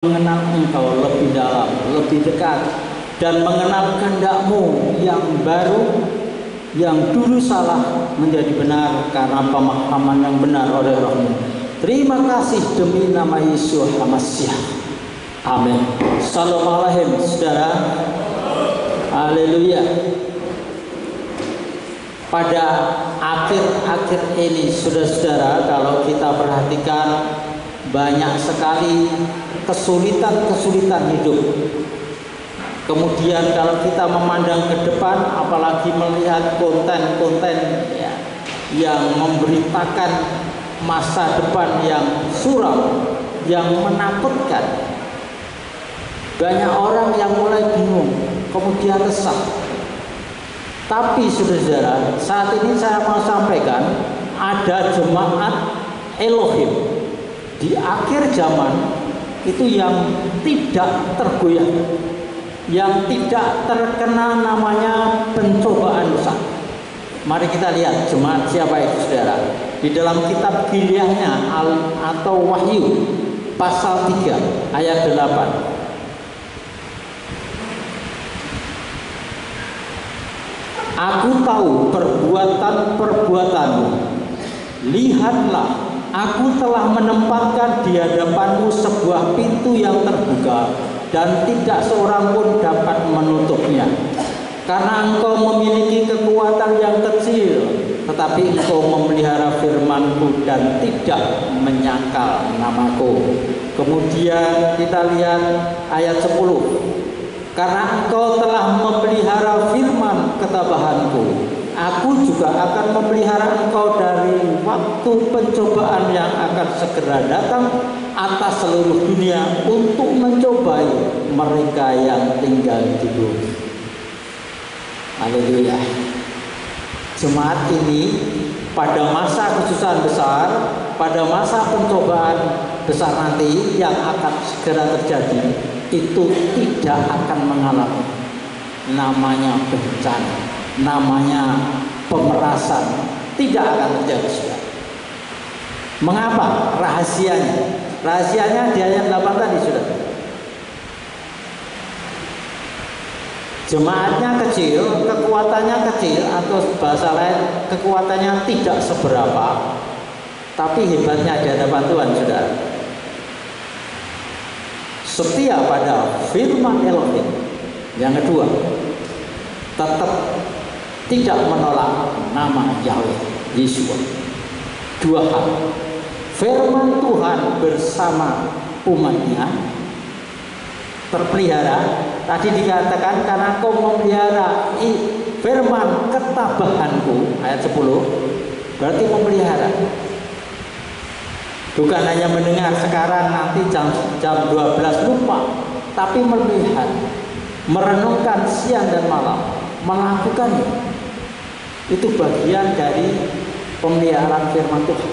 mengenal Engkau lebih dalam, lebih dekat, dan mengenal kehendak-Mu yang baru, yang dulu salah menjadi benar karena pemahaman yang benar oleh Roh-Mu. Terima kasih demi nama Yesus Hamasiah. Amin. Shalom Aleichem, saudara. Haleluya. Pada akhir-akhir ini, saudara-saudara, kalau kita perhatikan banyak sekali kesulitan-kesulitan hidup. Kemudian kalau kita memandang ke depan, apalagi melihat konten-konten yang memberitakan masa depan yang suram, yang menakutkan, banyak orang yang mulai bingung, kemudian resah. Tapi saudara-saudara, saat ini saya mau sampaikan, ada jemaat Elohim di akhir zaman itu yang tidak tergoyah, yang tidak terkena namanya pencobaan besar. Mari kita lihat jemaat siapa itu, saudara. Di dalam kitab Gileadnya atau Wahyu pasal 3 ayat 8. Aku tahu perbuatan-perbuatanmu. Lihatlah, aku telah menempatkan di hadapanmu sebuah pintu yang terbuka, dan tidak seorang pun dapat menutupnya. Karena engkau memiliki kekuatan yang kecil, tetapi engkau memelihara firman-Ku dan tidak menyangkal namaku. Kemudian kita lihat ayat 10. Karena engkau telah memelihara firman ketabahan-Ku, Aku juga akan memelihara engkau dari waktu pencobaan yang akan segera datang atas seluruh dunia untuk mencobai mereka yang tinggal di bumi. Haleluya. Jemaat ini pada masa kesusahan besar, pada masa pencobaan besar nanti yang akan segera terjadi, itu tidak akan mengalami namanya bencana, namanya pemerasan, tidak akan terjadi, saudara. Mengapa? Rahasianya di ayat 8 tadi, saudara. Jemaatnya kecil, kekuatannya kecil, atau bahasa lain kekuatannya tidak seberapa, tapi hebatnya di hadapan Tuhan, saudara. Setia pada firman Elohim. Yang kedua, tetap tidak menolak nama Yahweh Yeshua. Dua hal. Firman Tuhan bersama umatnya terpelihara. Tadi dikatakan karena kau memelihara firman ketabahan-Ku, ayat 10, berarti memelihara. Bukan hanya mendengar sekarang, nanti jam 12 lupa, tapi melihat, merenungkan siang dan malam, melakukannya. Itu bagian dari pemeliharaan firman Tuhan.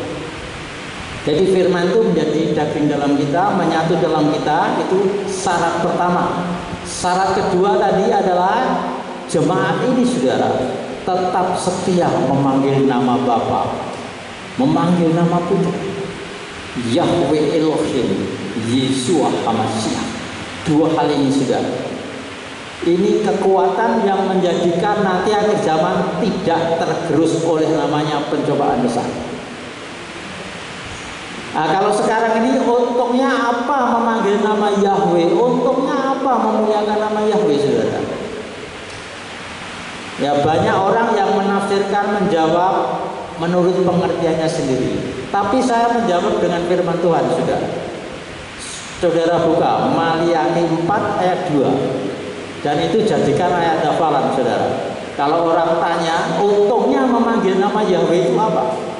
Jadi firman itu menjadi daging dalam kita, menyatu dalam kita, itu syarat pertama. Syarat kedua tadi adalah jemaat ini, saudara, tetap setia memanggil nama Bapa, memanggil nama Putra, Yahweh Elohim, Yesus Hamasiah. Dua hal ini, saudara, ini kekuatan yang menjadikan nanti akhir zaman tidak tergerus oleh namanya pencobaan besar. Nah, kalau sekarang ini untungnya apa memanggil nama Yahweh? Untungnya apa memuliakan nama Yahweh, saudara? Ya, banyak orang yang menafsirkan, menjawab menurut pengertiannya sendiri. Tapi saya menjawab dengan firman Tuhan, saudara. Saudara buka Maliaki 4 ayat 2. Dan itu jadikan ayat hafalan, saudara. Kalau orang tanya, untungnya memanggil nama Yahweh itu apa?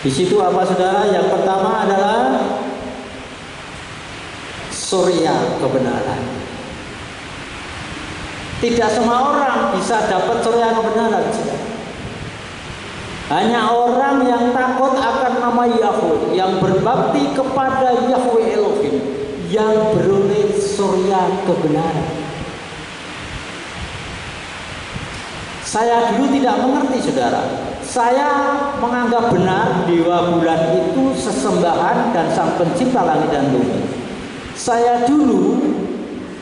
Di situ apa, saudara? Yang pertama adalah surya kebenaran. Tidak semua orang bisa dapat surya kebenaran, saudara. Hanya orang yang takut akan nama Yahweh, yang berbakti kepada Yahweh Elohim, yang beroleh surya kebenaran. Saya dulu tidak mengerti, saudara. Saya menganggap benar dewa bulan itu sesembahan dan sang pencipta langit dan bumi. Saya dulu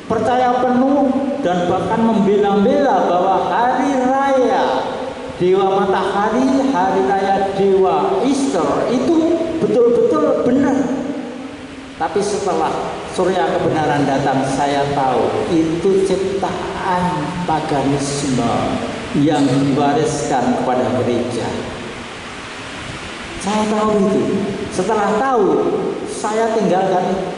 percaya penuh dan bahkan membela-bela bahwa hari raya dewa matahari, hari raya dewa Easter itu betul-betul benar. Tapi setelah surya kebenaran datang, saya tahu itu ciptaan paganisme yang diwariskan kepada gereja. Saya tahu itu. Setelah tahu, saya tinggalkan itu.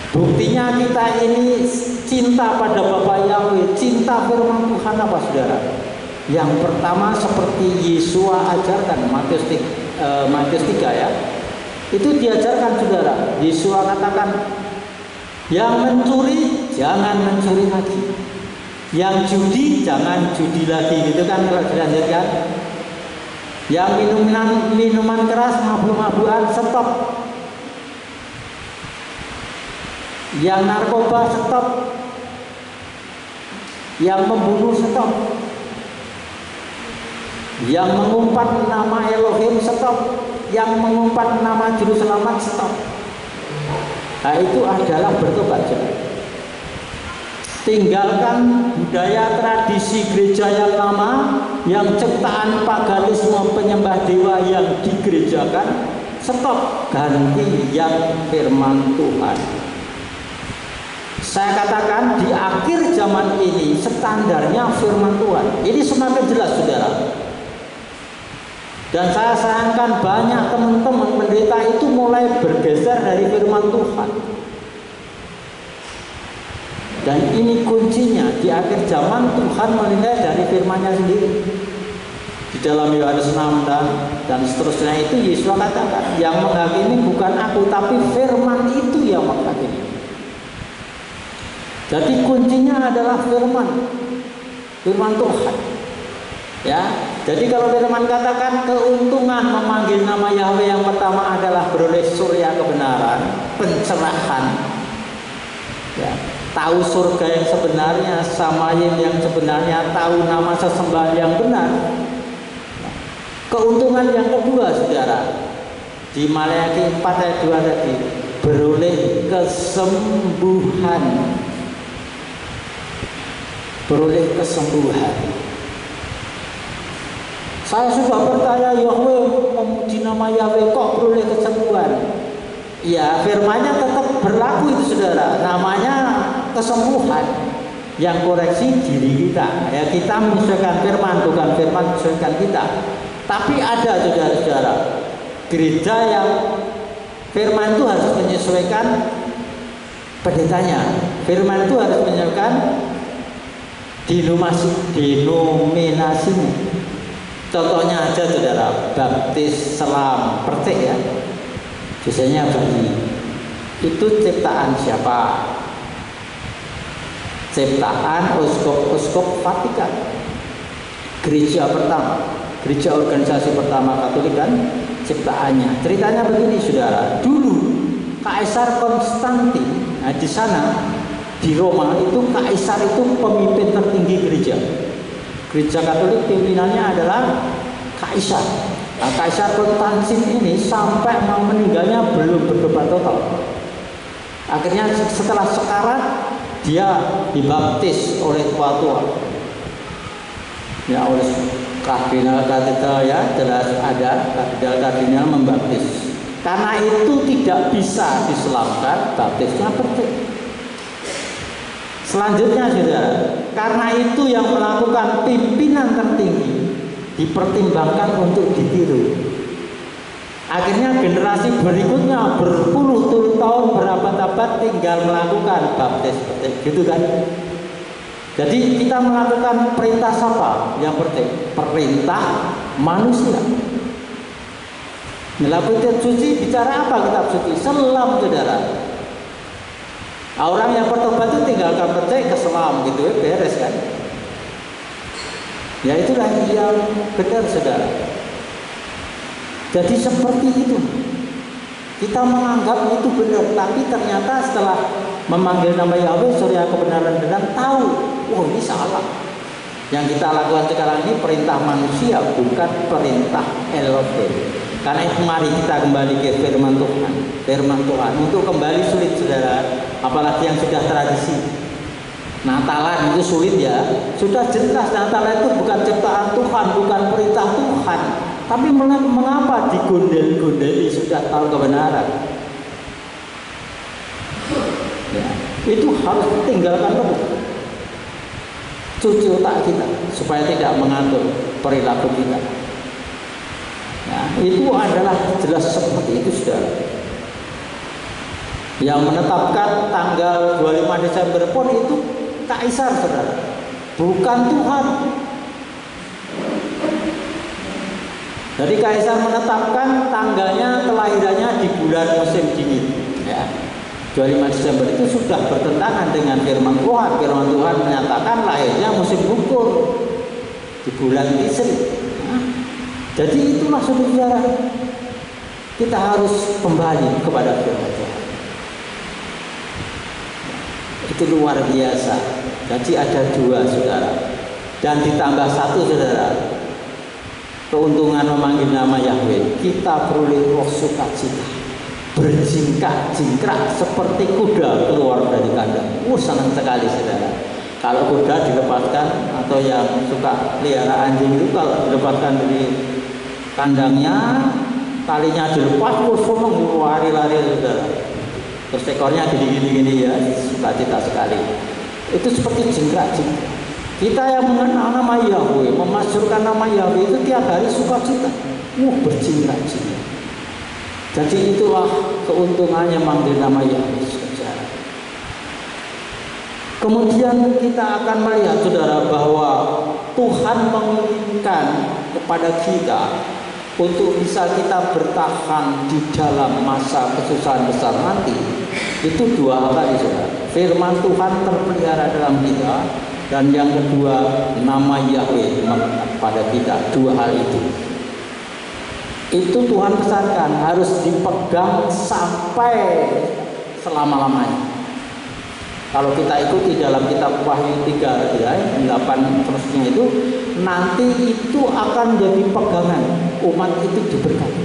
Buktinya kita ini cinta pada Bapa Yahweh, cinta firman Tuhan apa saudara? Yang pertama seperti Yesua ajarkan, Matius 3 ya. Itu diajarkan saudara. Yesua katakan, yang mencuri jangan mencuri lagi, yang judi jangan judi lagi, gitu kan kalau dilanjutkan. Yang minuman keras, mabuk-mabukan stop. Yang narkoba stop. Yang membunuh stop. Yang mengumpat nama Elohim stop. Yang mengumpat nama juru selamat stop. Nah, itu adalah bertobat. Tinggalkan budaya tradisi gereja yang lama, yang ciptaan paganisme penyembah dewa yang digerejakan, stop, ganti yang firman Tuhan. Saya katakan di akhir zaman ini standarnya firman Tuhan. Ini semakin jelas saudara. Dan saya sayangkan banyak teman-teman pendeta itu mulai bergeser dari firman Tuhan. Dan ini kuncinya, di akhir zaman Tuhan menilai dari firman-Nya sendiri. Di dalam Yohanes 6 dan seterusnya itu Yesus katakan, yang menghakimi bukan aku tapi firman itu yang menghakimi. Jadi kuncinya adalah firman Tuhan. Ya, jadi kalau firman katakan keuntungan memanggil nama Yahweh yang pertama adalah beroleh surya kebenaran, pencerahan. Ya, tahu surga yang sebenarnya, samayim yang sebenarnya, tahu nama sesembahan yang benar. Keuntungan yang kedua saudara, di Maleakhi 4 ayat 2 tadi, beroleh kesembuhan. Beroleh kesembuhan. Saya sudah bertanya, Yahweh, memuji nama Yahweh kok beroleh kesembuhan? Ya, firman-Nya tetap berlaku itu saudara. Namanya kesembuhan. Yang koreksi diri kita. Ya, kita menyesuaikan firman, bukan firman menyesuaikan kita. Tapi ada saudara-saudara, gereja yang firman itu harus menyesuaikan pendetanya. Firman itu harus menyesuaikan denominasinya. Contohnya aja saudara, baptis selam percik ya, biasanya bayi. Itu ciptaan siapa? Ciptaan uskup Vatikan. Gereja pertama, gereja organisasi pertama Katolik kan ciptaannya. Ceritanya begini saudara, dulu Kaisar Konstantin, nah di sana di Roma itu Kaisar itu pemimpin tertinggi gereja. Gereja Katolik pimpinannya adalah Kaisar. Nah, Kaisar Konstantin ini sampai mau meninggalnya belum bertobat total. Akhirnya setelah sekarat dia dibaptis oleh tua-tua. Ya, oleh kardinal-kardinal ya, jelas ada kardinal-kardinal membaptis. Karena itu tidak bisa diselamkan, baptisnya percik. Selanjutnya saudara, karena itu yang melakukan pimpinan tertinggi dipertimbangkan untuk ditiru. Akhirnya generasi berikutnya berpuluh-puluh tahun, berabad-abad tinggal melakukan baptis, gitu kan? Jadi kita melakukan perintah siapa yang percaya? Perintah manusia. Kitab suci bicara apa kitab suci? Selam saudara. Orang yang bertobat itu tinggalkan percaya ke selam gitu, beres kan? Ya itulah yang benar saudara. Jadi seperti itu. Kita menganggap itu benar, tapi ternyata setelah memanggil nama Yahweh surya kebenaran dan tahu, oh ini salah. Yang kita lakukan sekarang ini perintah manusia, bukan perintah Elohim. Karena itu mari kita kembali ke firman Tuhan. Firman Tuhan untuk kembali sulit, saudara. Apalagi yang sudah tradisi. Natalan itu sulit ya. Sudah jelas Natalan itu bukan ciptaan Tuhan, bukan perintah Tuhan. Tapi mengapa digondel-gondeli sudah tahu kebenaran? Ya, itu harus tinggalkan betul. Cuci otak kita supaya tidak mengatur perilaku kita. Nah, itu adalah jelas seperti itu, saudara. Yang menetapkan tanggal 25 Desember pun itu kaisar, saudara, bukan Tuhan. Jadi kaisar menetapkan tanggalnya kelahirannya di bulan musim dingin, ya. 25 Desember itu sudah bertentangan dengan firman Tuhan. Firman Tuhan menyatakan lahirnya musim gugur di bulan Tisri. Nah, jadi itulah saudara, kita harus kembali kepada firman Tuhan. Itu luar biasa. Jadi ada dua, saudara, dan ditambah satu, saudara, keuntungan memanggil nama Yahweh. Kita peroleh roh sukacita, berjingkrak-jingkrak seperti kuda keluar dari kandang. Senang sekali, saudara. Kalau kuda dilepaskan, atau yang suka pelihara anjing itu, kalau dilepaskan dari kandangnya, talinya dilepas, senang lari-lari, saudara. Terus ekornya gini-gini ya, sukacita sekali. Itu seperti jingkrak-jingkrak. Kita yang mengenal nama Yahweh, memasyurkan nama Yahweh itu tiap hari sukacita, berjingkrak-jingkrak. Jadi itulah keuntungannya manggil nama Yahweh, saudara. Kemudian kita akan melihat, saudara, bahwa Tuhan menginginkan kepada kita untuk bisa kita bertahan di dalam masa kesusahan besar nanti. Itu dua hal tadi, saudara. Firman Tuhan terpelihara dalam kita, dan yang kedua nama Yahweh melekat pada kita. Dua hal itu Tuhan pesankan harus dipegang sampai selama-lamanya. Kalau kita ikuti dalam kitab Wahyu 3 ayat 8 terusnya itu, nanti itu akan jadi pegangan umat itu diberkati.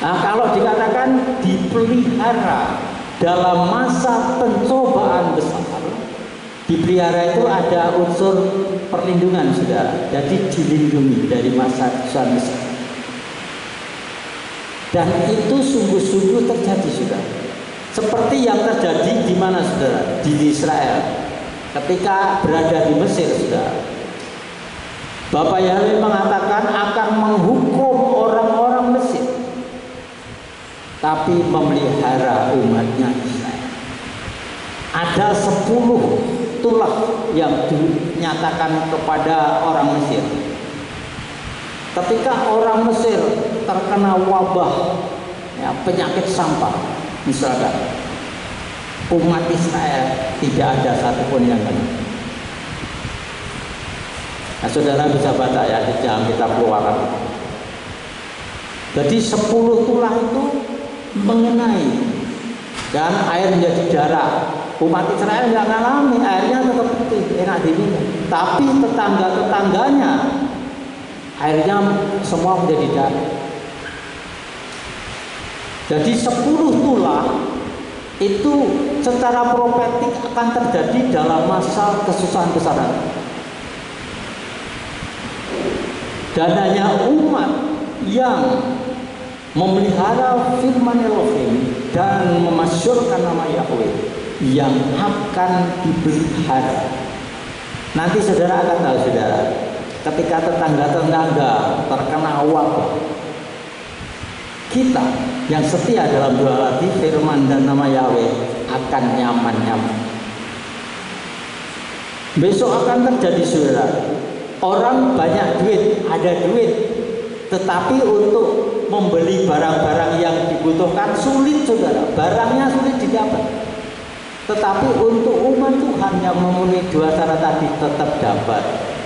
Nah, kalau dikatakan dipelihara dalam masa pencobaan besar, dipelihara itu ada unsur perlindungan, saudara. Jadi dilindungi dari masa kesusahan besar. Dan itu sungguh-sungguh terjadi, saudara. Seperti yang terjadi di mana, saudara? Di Israel. Ketika berada di Mesir, saudara. Bapak Yahweh mengatakan akan menghukum orang-orang Mesir, tapi memelihara umatnya Israel. Ada 10 tulah yang dinyatakan kepada orang Mesir. Ketika orang Mesir terkena wabah, ya, penyakit sampar, misalkan, umat Israel tidak ada satupun yang kena. Nah, saudara bisa baca ya di dalam kitab Keluaran. Jadi 10 tulah itu mengenai, dan air menjadi darah. Umat Israel nggak ngalami, airnya tetap putih, enak diminum. Tapi tetangga-tetangganya airnya semua menjadi darah. Jadi 10 tulah itu secara profetik akan terjadi dalam masa kesusahan besar. Dan hanya umat yang memelihara firman Elohim dan memasyurkan nama Yahweh yang akan dipelihara. Nanti saudara akan tahu, saudara, ketika tetangga-tetangga terkena wabah, kita yang setia dalam dua hati firman dan nama Yahweh akan nyaman-nyaman. Besok akan terjadi, saudara, orang banyak duit, ada duit, tetapi untuk membeli barang-barang yang dibutuhkan sulit, saudara. Barangnya sulit didapat. Tetapi untuk umat Tuhan yang memenuhi dua syarat tadi tetap dapat.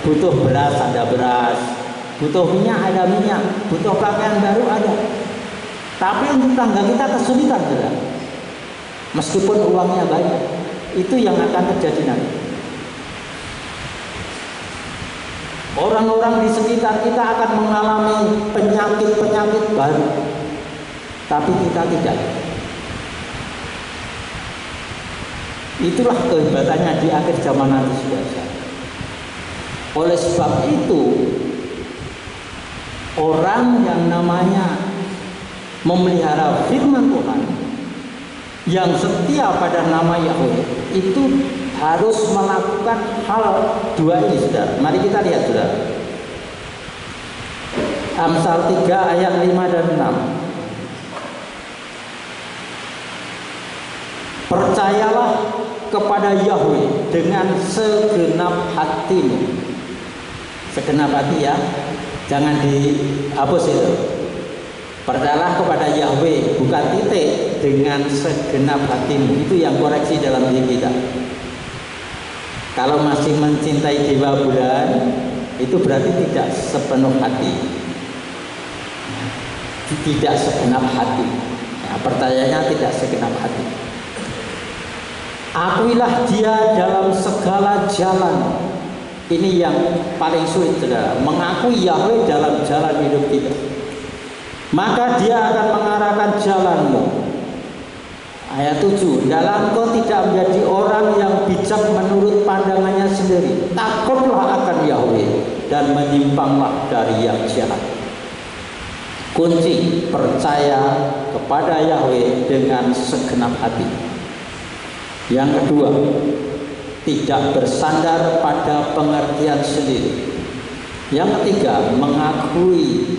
Butuh beras, ada beras. Butuh minyak, ada minyak. Butuh pakaian baru, ada. Tapi untuk tangga kita kesulitan, saudara. Meskipun uangnya banyak, itu yang akan terjadi nanti. Orang-orang di sekitar kita akan mengalami penyakit-penyakit baru, tapi kita tidak. Itulah kehebatannya di akhir zaman nanti, saudara. Oleh sebab itu, orang yang namanya memelihara firman Tuhan, yang setia pada nama Yahweh, itu harus melakukan hal dua ini, saudara. Mari kita lihat, saudara. Amsal 3 ayat 5 dan 6. Percayalah kepada Yahweh dengan segenap hatimu. Segenap hati ya, jangan dihapus itu. Percayalah kepada Yahweh, bukan titik, dengan segenap hatimu. Itu yang koreksi dalam diri kita. Kalau masih mencintai dewa bulan, itu berarti tidak sepenuh hati, tidak segenap hati. Nah, percayanya tidak segenap hati. Akuilah dia dalam segala jalan. Ini yang paling sulit, saudara. Mengakui Yahweh dalam jalan hidup kita. Maka dia akan mengarahkan jalanmu. Ayat 7. Dalam kau tidak menjadi orang yang bijak menurut pandangannya sendiri. Takutlah akan Yahweh dan menyimpanglah dari yang jahat. Kunci, percaya kepada Yahweh dengan segenap hati. Yang kedua, tidak bersandar pada pengertian sendiri. Yang ketiga, mengakui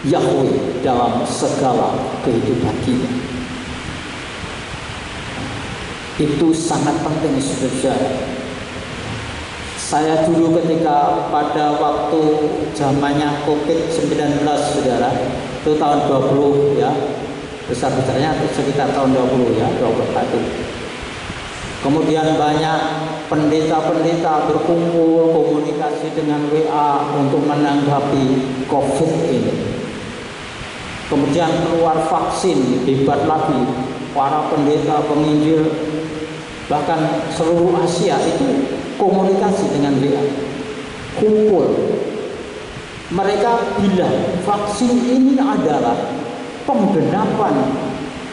Yahweh dalam segala kehidupan kita. Itu sangat penting, saudara. Saya dulu ketika pada waktu zamannya COVID-19, saudara, itu tahun 20 ya, besar-besarnya sekitar tahun 20 ya, 21. Kemudian banyak pendeta-pendeta berkumpul komunikasi dengan WA untuk menanggapi COVID ini. Kemudian keluar vaksin, hebat lagi, para pendeta penginjil bahkan seluruh Asia itu komunikasi dengan WA, kumpul. Mereka bilang vaksin ini adalah penggenapan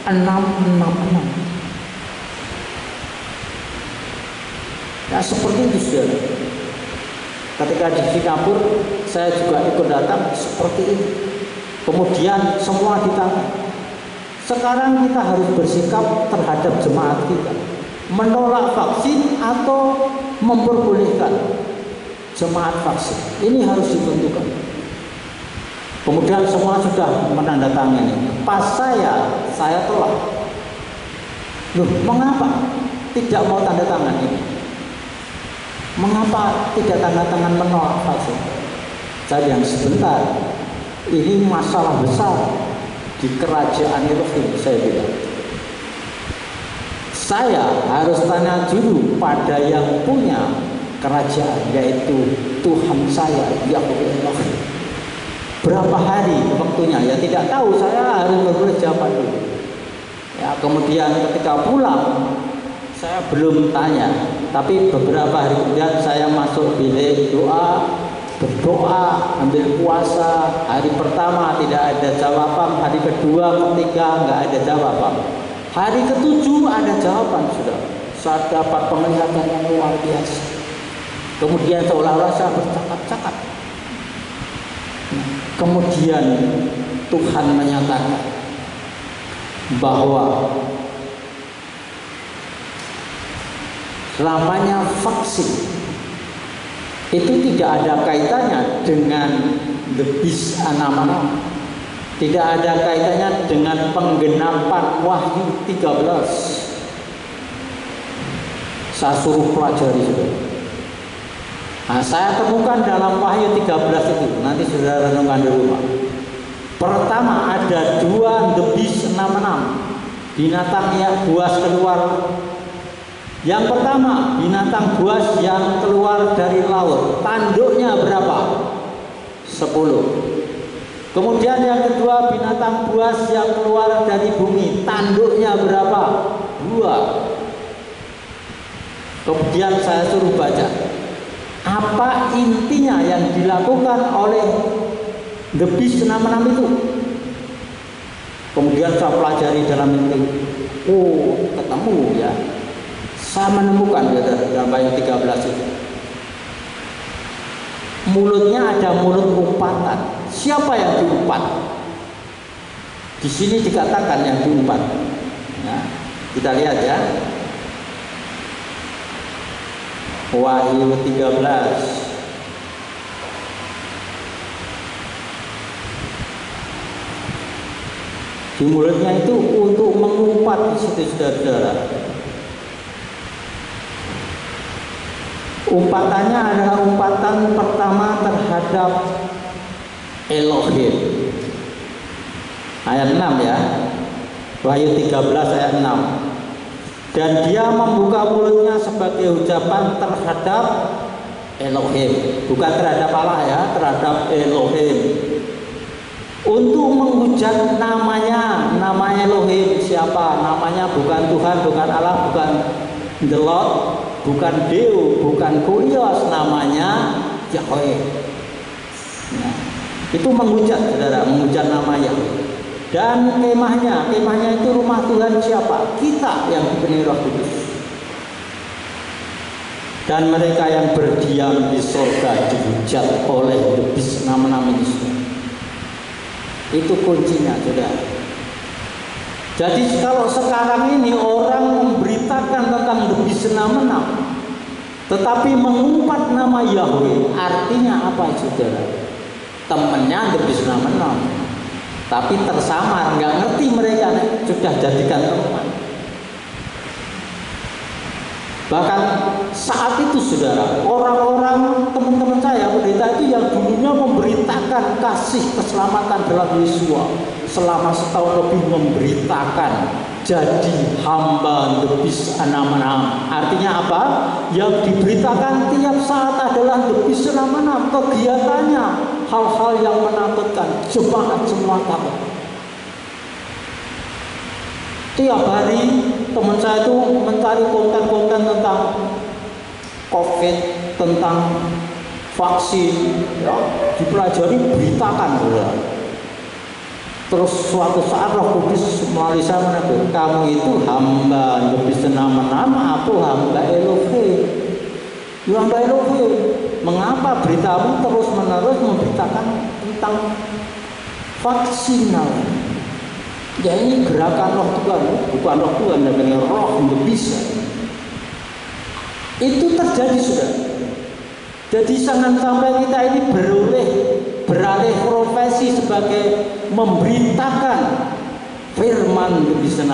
666. Ya seperti itu, saudara. Ketika di Singapura saya juga ikut datang seperti itu. Kemudian semua ditanya. Sekarang kita harus bersikap terhadap jemaat kita, menolak vaksin atau memperbolehkan jemaat vaksin. Ini harus ditentukan. Kemudian semua sudah menandatangani. Pas saya tolak. Loh, mengapa tidak mau tanda tangan ini? Mengapa tidak tanda tangan menolak vaksin? Saya bilang sebentar, ini masalah besar di kerajaan Elohim. Saya bilang, saya harus tanya dulu pada yang punya kerajaan, yaitu Tuhan saya, Yahweh Elohim. Berapa hari waktunya? Ya tidak tahu, saya harus berboleh jawaban dulu. Ya kemudian ketika pulang, saya belum tanya, tapi beberapa hari kemudian saya masuk bilik doa, berdoa, ambil puasa. Hari pertama tidak ada jawaban, hari kedua, ketiga nggak ada jawaban. Hari ketujuh ada jawaban, sudah. Saya dapat penglihatan yang luar biasa. Kemudian seolah-olah saya bercakap-cakap. Kemudian Tuhan menyatakan bahwa namanya vaksin itu tidak ada kaitannya dengan the beast 666, tidak ada kaitannya dengan penggenapan Wahyu 13. Saya suruh pelajari, saudara. Nah, saya temukan dalam Wahyu 13 itu, nanti saudara renungkan di rumah. Pertama ada 2 the beast 66, binatang yang buas keluar. Yang pertama, binatang buas yang keluar dari laut. Tanduknya berapa? 10. Kemudian yang kedua, binatang buas yang keluar dari bumi. Tanduknya berapa? 2. Kemudian saya suruh baca. apa intinya yang dilakukan oleh The Beast 66 itu. Kemudian saya pelajari dalam itu, ketemu ya, saya menemukan ya, dalam ayat 13 itu mulutnya ada mulut umpatan. Siapa yang diumpat? Di sini dikatakan yang diumpat. Nah, kita lihat ya. Wahyu 13. Di mulutnya itu untuk mengumpat di situ, saudara-saudara. Umpatannya adalah umpatan pertama terhadap Elohim. Ayat 6 ya. Wahyu 13 ayat 6. Dan dia membuka mulutnya sebagai ucapan terhadap Elohim, bukan terhadap Allah ya, terhadap Elohim. Untuk menghujat namanya, nama Elohim siapa? Namanya bukan Tuhan, bukan Allah, bukan the Lord, bukan Deus, bukan Kurios, namanya Yahweh. Nah, itu menghujat, saudara, menghujat nama Yahweh. Dan kemahnya itu rumah Tuhan siapa? Kita yang diberi Roh Kudus. Dan mereka yang berdiam di surga dihujat oleh The Beast 66 ini. Itu kuncinya, saudara. Jadi kalau sekarang ini orang memberitakan tentang The Beast 66, tetapi mengumpat nama Yahweh, artinya apa, saudara? Temannya The Beast 66. Tapi tersamar, nggak ngerti mereka sudah jadikan teman. Bahkan saat itu, saudara, orang-orang teman-teman saya pendeta itu yang dulunya memberitakan kasih keselamatan dalam Yesus selama setahun lebih memberitakan jadi hamba The Beast 66. Artinya apa? Yang diberitakan tiap saat adalah The Beast 66. Kegiatannya hal-hal yang menakutkan, jemaat semua takut. Tiap hari teman saya itu mencari konten-konten tentang COVID, tentang vaksin, ya, dipelajari, beritakan, saudara. Terus suatu saat Roh Kudus melalui saya menegur, kamu itu hamba The Beast 66, aku hamba Elohim. Ya, hamba Elohim. Mengapa beritamu terus-menerus memberitakan tentang vaksin? Ya, ini gerakan Roh Tuhan, bukan Roh Tuhan, tapi Roh The Beast. Itu terjadi, sudah. Jadi jangan sampai kita ini beralih profesi sebagai memberitakan firman The Beast 66.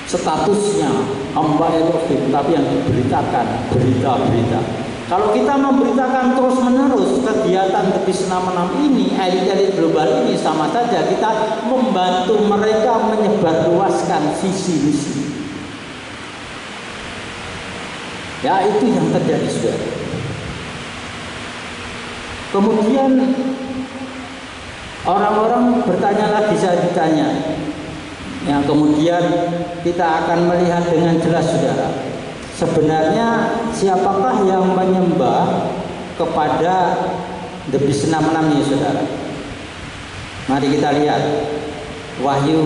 Statusnya hamba Elohim, tapi yang diberitakan berita-berita. Kalau kita memberitakan terus-menerus kegiatan The Beast 66 ini, elit-elit global ini, sama saja kita membantu mereka menyebarluaskan visi misi. Ya, itu yang terjadi, saudara. Kemudian orang-orang bertanya lagi, saya ditanya. Ya, kemudian kita akan melihat dengan jelas, saudara. Sebenarnya siapakah yang menyembah kepada The Beast 66 ini, saudara? Mari kita lihat Wahyu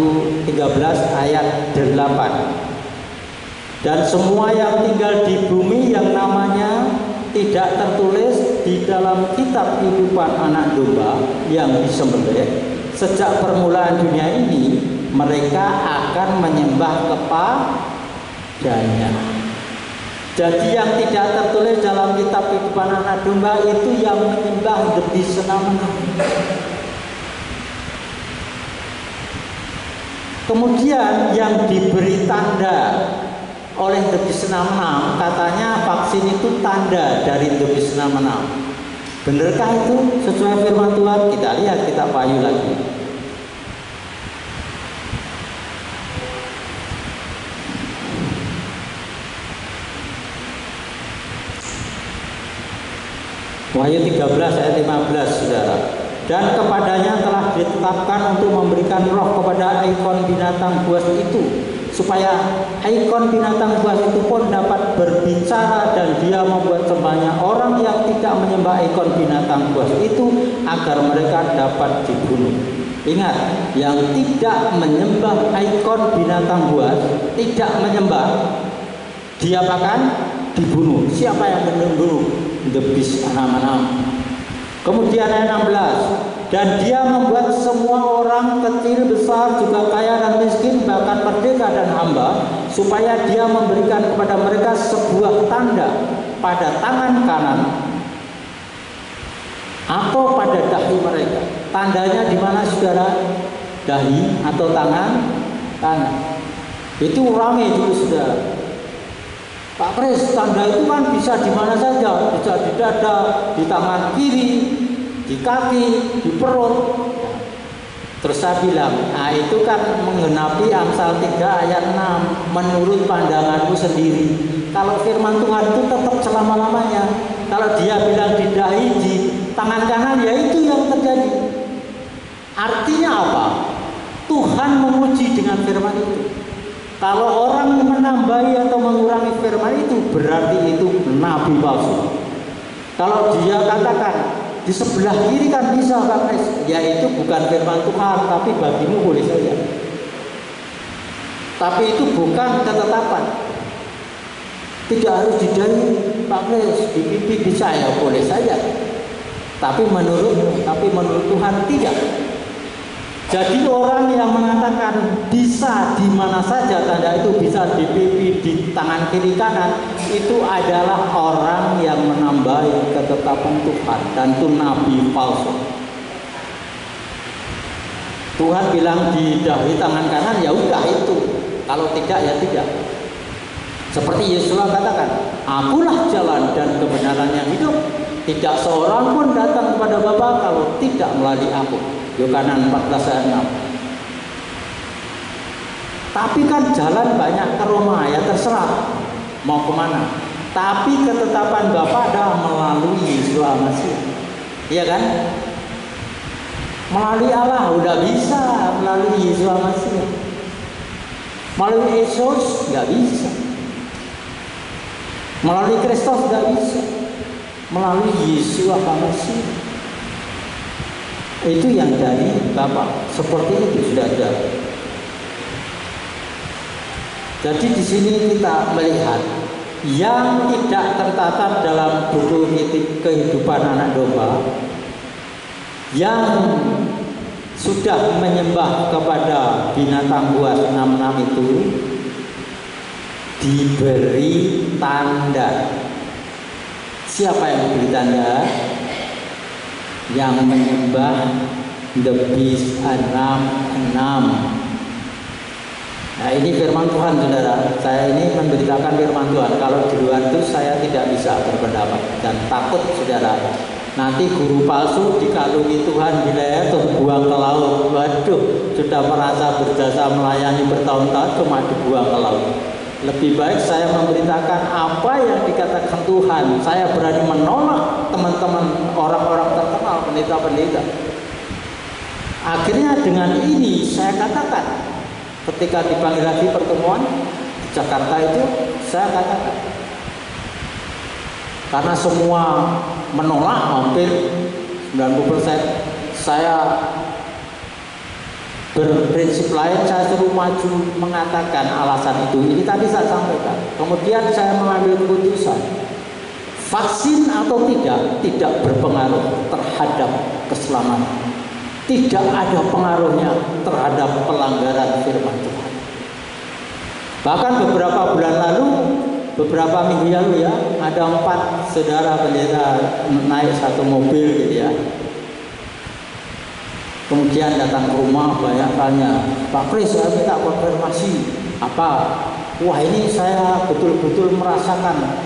13 ayat 8. Dan semua yang tinggal di bumi yang namanya tidak tertulis di dalam kitab kehidupan anak domba yang disembelih sejak permulaan dunia ini, mereka akan menyembah kepadanya. Jadi yang tidak tertulis dalam kitab kehidupan anak domba itu yang menyembah The Beast 66. Kemudian yang diberi tanda oleh The Beast 66, katanya vaksin itu tanda dari The Beast 66. Benarkah itu sesuai firman Tuhan? Kita lihat, kita payu lagi. Wahyu 13 ayat 15, saudara. Dan kepadanya telah ditetapkan untuk memberikan roh kepada ekor binatang buas itu, supaya ikon binatang buas itu pun dapat berbicara dan dia membuat sebanyak orang yang tidak menyembah ikon binatang buas itu agar mereka dapat dibunuh. Ingat, yang tidak menyembah ikon binatang buas, tidak menyembah, dia akan dibunuh. Siapa yang membunuh? The beast 6. Kemudian ayat 16, dan dia membuat semua orang kecil besar juga kaya dan miskin bahkan merdeka dan hamba, supaya dia memberikan kepada mereka sebuah tanda pada tangan kanan atau pada dahi mereka. Tandanya di mana saudara? Dahi atau tangan kanan. Itu ramai dulu saudara. Pak Kris, tanda itu kan bisa di mana saja, bisa di dada, di tangan kiri, di kaki, di perut. Terus saya bilang, nah itu kan menggenapi Amsal 3 ayat 6, menurut pandanganmu sendiri. Kalau firman Tuhan itu tetap selama-lamanya. Kalau dia bilang di dahi, di tangan kanan, ya itu yang terjadi. Artinya apa? Tuhan menguji dengan firman itu. Kalau orang menambahi atau mengurangi firman itu, berarti itu nabi palsu. Kalau dia katakan di sebelah kiri kan bisa Pak Kris, ya itu bukan firman Tuhan, tapi bagimu boleh saja. Tapi itu bukan ketetapan. Tidak harus di dahi Pak Kris, di pipi bisa, ya boleh saja. Tapi menurut Tuhan tidak. Jadi orang yang mengatakan bisa di mana saja, tanda itu bisa di pipi, di tangan kiri kanan, itu adalah orang yang menambahi ketetapan Tuhan, dan itu nabi palsu. Tuhan bilang di dahi tangan kanan, ya udah itu. Kalau tidak, ya tidak. Seperti Yesus katakan, akulah jalan dan kebenaran yang hidup. Tidak seorang pun datang kepada Bapa kalau tidak melalui aku. Yohanes 14 ayat 6. Tapi kan jalan banyak ke Roma, ya terserah mau kemana. Tapi ketetapan Bapa adalah melalui Yesus Almasih. Iya kan? Melalui Allah udah bisa, melalui Yesus Almasih. Melalui Yesus nggak bisa. Melalui Kristus nggak bisa. Melalui Yesus Almasih. Itu yang dari Bapa. Seperti itu sudah ada. Jadi di sini kita melihat yang tidak tercatat dalam buku kehidupan anak domba, yang sudah menyembah kepada binatang buas 66 itu diberi tanda. Siapa yang diberi tanda? Yang menyembah the beast 66. Nah ini firman Tuhan saudara. Saya ini memberitakan firman Tuhan. Kalau di luar itu saya tidak bisa berpendapat dan takut saudara. Nanti guru palsu dikalungi Tuhan di leher terus buang ke laut. Waduh, sudah merasa berjasa melayani bertahun-tahun cuma dibuang ke laut. Lebih baik saya memberitakan apa yang dikatakan Tuhan. Saya berani menolak teman-teman orang-orang terkenal, pendeta-pendeta. Akhirnya dengan ini saya katakan, ketika dipanggil lagi pertemuan di Jakarta itu, saya katakan, karena semua menolak hampir 90%, saya berprinsip lain, saya suruh maju mengatakan alasan itu. Ini tadi saya sampaikan. Kemudian saya mengambil keputusan, vaksin atau tidak berpengaruh terhadap keselamatan. Tidak ada pengaruhnya terhadap pelanggaran firman Tuhan. Bahkan beberapa bulan lalu, beberapa minggu lalu ya, ada 4 saudara pendeta naik satu mobil gitu ya. Kemudian datang ke rumah, banyak tanya, Pak Kris, saya minta konfirmasi. Apa? Wah ini saya betul-betul merasakan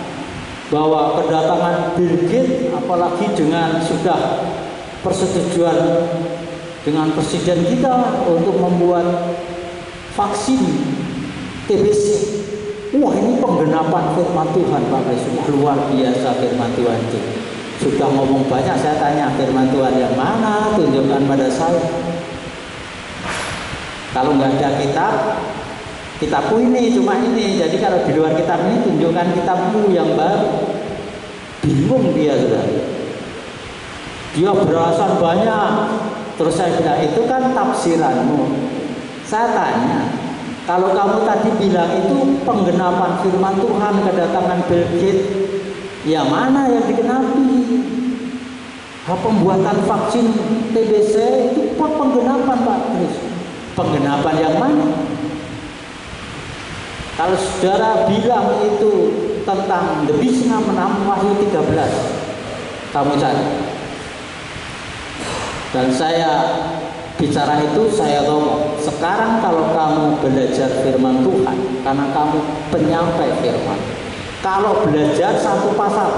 bahwa kedatangan Bill Gates, apalagi dengan sudah persetujuan dengan presiden kita untuk membuat vaksin TBC. Wah ini penggenapan firman Tuhan Pak Kris, luar biasa firman Tuhan itu. Sudah ngomong banyak, saya tanya firman Tuhan yang mana, tunjukkan pada saya. Kalau nggak ada kitab, Kitabku ini cuma ini. Jadi kalau di luar kitab ini tunjukkan kitabmu yang baru. Bingung dia sudah. Dia beralasan banyak. Terus saya bilang, itu kan tafsiranmu. Saya tanya, kalau kamu tadi bilang itu penggenapan firman Tuhan kedatangan Bill Gates, ya mana yang digenapi? Pembuatan vaksin TBC itu penggenapan Pak Kris. Penggenapan yang mana? Kalau saudara bilang itu tentang The Beast 66 Wahyu 13, kamu cari. Dan saya bicara itu, saya ngomong, sekarang kalau kamu belajar firman Tuhan, karena kamu penyampai firman, kalau belajar satu pasal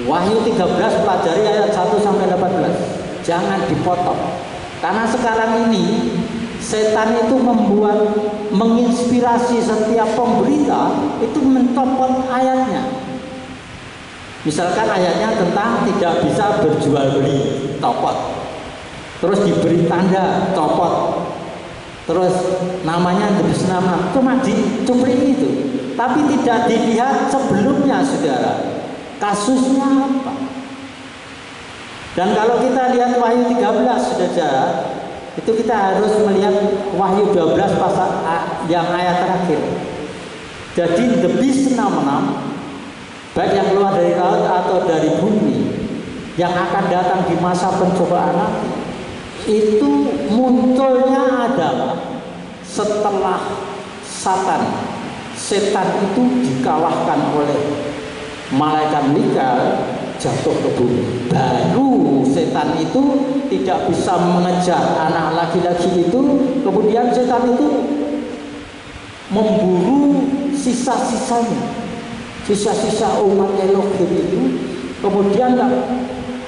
Wahyu 13, pelajari ayat 1 sampai 18, jangan dipotong. Karena sekarang ini setan itu menginspirasi setiap pemberita itu mencopot ayatnya. Misalkan ayatnya tentang tidak bisa berjual beli, copot. Terus diberi tanda, copot. Terus namanya diberi nama, cuma dicuplik itu. Tapi tidak dilihat sebelumnya, saudara. Kasusnya apa? Dan kalau kita lihat Wahyu 13, saudara, itu kita harus melihat Wahyu 12 pasal yang ayat terakhir. Jadi The Beast 66, baik yang keluar dari laut atau dari bumi, yang akan datang di masa pencobaan nanti, itu munculnya adalah setelah setan itu dikalahkan oleh malaikat Mikael, jatuh ke bumi. Baru setan itu tidak bisa mengejar anak laki-laki itu. Kemudian setan itu memburu sisa-sisanya, sisa-sisa umat Elohim itu. Kemudian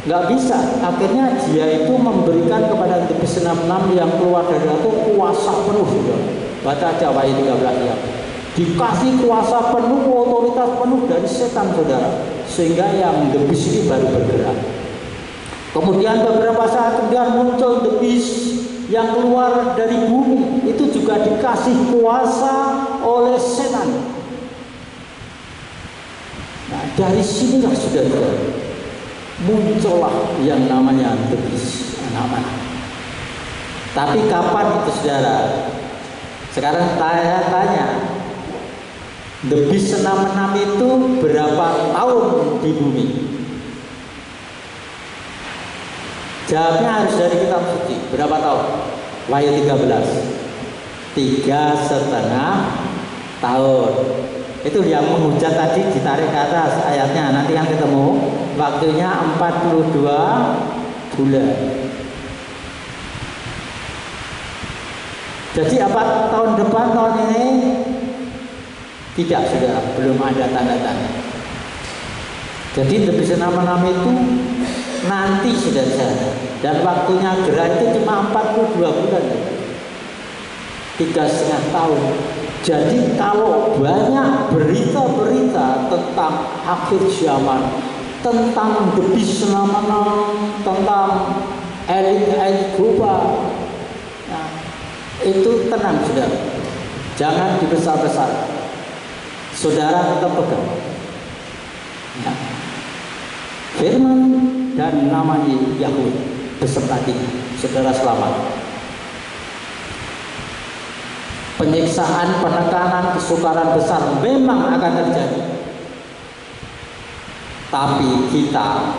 nggak bisa. Akhirnya dia itu memberikan kepada The Beast 66 yang keluar dari itu kuasa penuh, saudara. Baca aja Wahyu 13 ya. Dikasih kuasa penuh, otoritas penuh dari setan, saudara, sehingga yang The Beast ini baru bergerak. Kemudian beberapa saat kemudian muncul The Beast yang keluar dari bumi, itu juga dikasih kuasa oleh setan. Nah, dari sinilah saudara muncullah yang namanya The Beast, anak-anak. Tapi kapan itu, saudara? Sekarang saya tanya, The Beast 66 itu berapa tahun di bumi? Jawabnya harus dari kitab suci. Berapa tahun? Wahyu 13, 3,5 tahun. Itu yang menghujat tadi, ditarik ke atas ayatnya. Nanti yang ketemu waktunya 42 bulan. Jadi apa tahun depan, tahun ini? Tidak, saudara, belum ada tanda-tanda. Jadi The Beast 66 itu nanti, saudara, dan waktunya gerak itu cuma 42 bulan, 3,5 tahun. Jadi kalau banyak berita-berita tentang akhir zaman, tentang The Beast 66, tentang elit global, nah, itu tenang, saudara, jangan dibesar-besar. Saudara tetap pegang ya, firman dan nama Yahweh beserta kita, saudara selamat. Penyiksaan, penekanan, kesukaran besar memang akan terjadi, tapi kita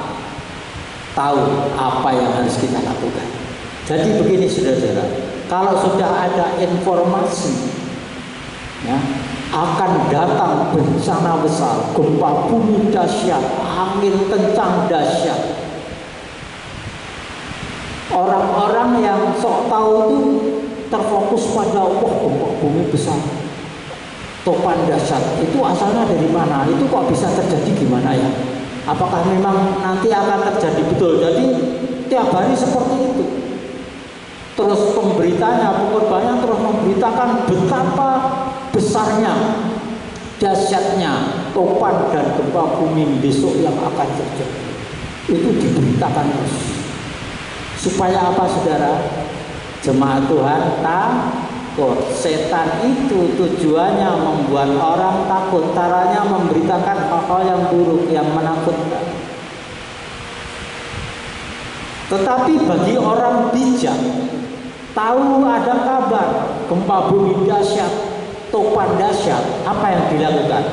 tahu apa yang harus kita lakukan. Jadi begini, saudara, kalau sudah ada informasi ya, akan datang bencana besar, gempa bumi dahsyat, angin kencang dahsyat, orang-orang yang sok tahu itu terfokus pada gempa bumi besar, topan dahsyat, itu asalnya dari mana? Itu kok bisa terjadi, gimana ya? Apakah memang nanti akan terjadi betul? Jadi tiap hari seperti itu. Terus pemberitanya, pengorbannya terus memberitakan betapa besarnya, dahsyatnya topan dan gempa bumi besok yang akan terjadi. Itu diberitakan terus. Supaya apa, saudara? Jemaat Tuhan takut. Setan itu tujuannya membuat orang takut, caranya memberitakan hal-hal yang buruk, yang menakutkan. Tetapi bagi orang bijak, tahu ada kabar gempa bumi dahsyat, topan dahsyat, apa yang dilakukan?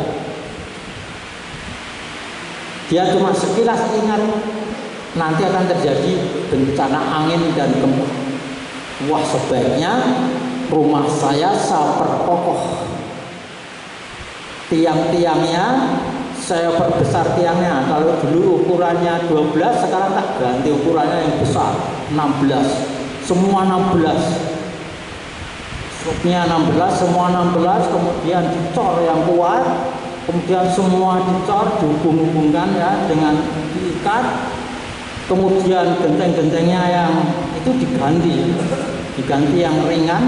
Dia cuma sekilas ingat nanti akan terjadi bencana angin dan gempa. Wah, sebaiknya rumah saya perkokoh, tiang-tiangnya saya perbesar tiangnya. Kalau dulu ukurannya 12, sekarang tak ganti ukurannya yang besar, 16. Semua 16. Struknya 16, semua 16, kemudian dicor yang kuat, kemudian semua dicor, dihubung-hubungkan ya dengan diikat, kemudian genteng-gentengnya yang itu diganti yang ringan,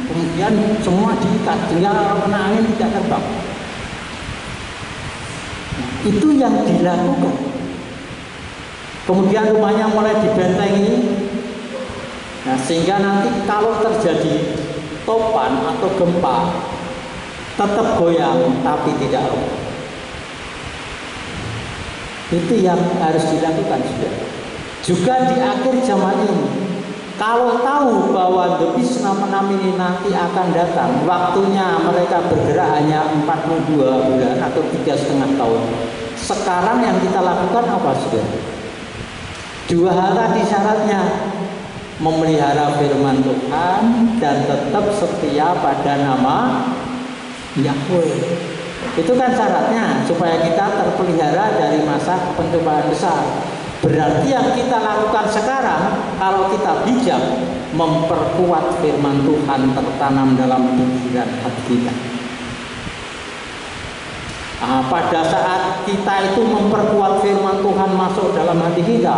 kemudian semua diikat sehingga kalau kena angin tidak terbang. Itu yang dilakukan. Kemudian rumahnya mulai dibentengi. Nah, sehingga nanti kalau terjadi topan atau gempa tetap goyang tapi tidak roboh. Itu yang harus dilakukan sudah. Juga di akhir zaman ini, kalau tahu bahwa the beast 66 ini nanti akan datang, waktunya mereka bergerak hanya 42 bulan atau 3,5 tahun. Sekarang yang kita lakukan apa sudah? Dua hal tadi syaratnya, memelihara firman Tuhan dan tetap setia pada nama Yahweh. Itu kan syaratnya supaya kita terpelihara dari masa pencobaan besar. Berarti yang kita lakukan sekarang, kalau kita bijak, memperkuat firman Tuhan tertanam dalam pikiran hati kita. Nah, pada saat kita itu memperkuat firman Tuhan masuk dalam hati kita,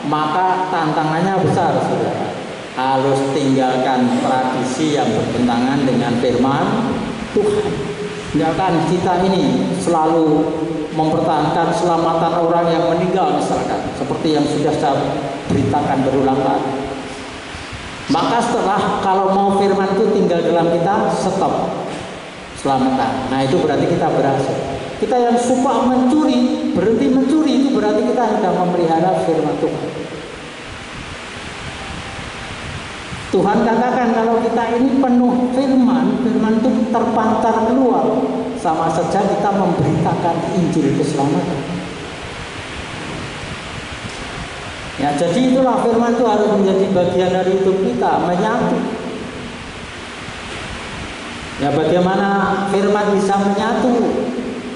maka tantangannya besar, saudara. Harus tinggalkan tradisi yang bertentangan dengan firman Tuhan. Tinggalkan kita ini selalu mempertahankan keselamatan orang yang meninggal misalkan, seperti yang sudah saya beritakan berulang kali. Maka setelah kalau mau firman itu tinggal dalam kita, stop, selamatan. Nah, itu berarti kita berhasil. Kita yang suka mencuri, berhenti mencuri, itu berarti kita sudah memelihara firman Tuhan. Tuhan katakan kalau kita ini penuh firman, firman itu terpancar keluar, sama saja kita memberitakan Injil keselamatan. Ya, jadi itulah firman itu harus menjadi bagian dari hidup kita, menyatu. Ya, bagaimana firman bisa menyatu?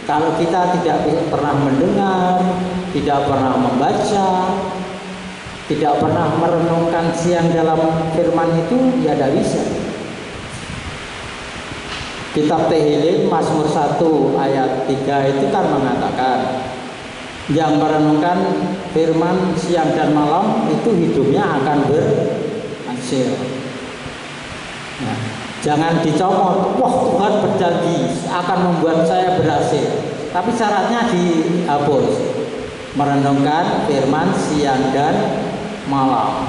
Kalau kita tidak pernah mendengar, tidak pernah membaca, tidak pernah merenungkan siang dalam firman itu, ya tidak bisa. Kitab Tehillim Mazmur 1 ayat 3 itu kan mengatakan, yang merenungkan firman siang dan malam itu hidupnya akan berhasil. Nah, jangan dicomot, wah Tuhan berjanji akan membuat saya berhasil. Tapi syaratnya dihapus. Merenungkan firman siang dan malam.